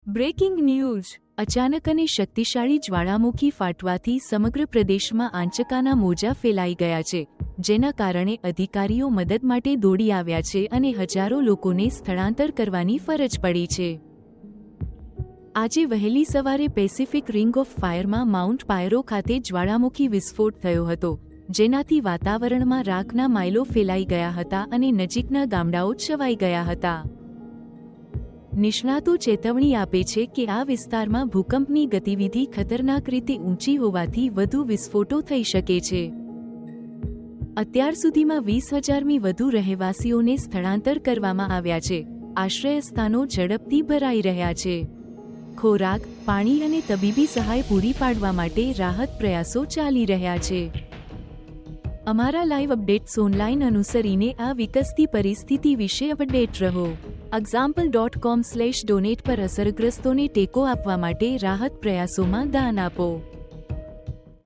Breaking news. અચાનક અને શક્તિશાળી જ્વાળામુખી ફાટવાથી સમગ્ર પ્રદેશમાં આંચકાના મોજાં ફેલાઈ ગયા છે, જેના કારણે અધિકારીઓ મદદ માટે દોડી આવ્યા છે અને હજારો લોકોને સ્થળાંતર કરવાની ફરજ પડી છે। આજે વહેલી સવારે પેસિફિક રિંગ ઓફ ફાયરમાં માઉન્ટ પાયરો ખાતે જ્વાળામુખી વિસ્ફોટ થયો હતો, જેનાથી વાતાવરણમાં રાખના માઇલો ફેલાઈ ગયા હતા અને નજીકના ગામડાઓ છવાઈ ગયા હતા। નિષ્ણાતો ચેતવણી આપે છે કે આ વિસ્તારમાં ભૂકંપની ગતિવિધિ ખતરનાક રીતે ઊંચી હોવાથી વધુ વિસ્ફોટો થઈ શકે છે। અત્યાર સુધીમાં 20,000થી વધુ રહેવાસીઓને સ્થળાંતર કરવામાં આવ્યા છે। આશ્રયસ્થાનો ઝડપથી ભરાઈ રહ્યા છે। ખોરાક, પાણી અને તબીબી સહાય પૂરી પાડવા માટે રાહત પ્રયાસો ચાલી રહ્યા છે। અમારા લાઈવ અપડેટ્સ ઓનલાઈન અનુસરીને આ વિકસતી પરિસ્થિતિ વિશે અપડેટ રહો। example.com/donate પર અસરગ્રસ્તોને ટેકો આપવા માટે રાહત પ્રયાસોમાં દાન આપો।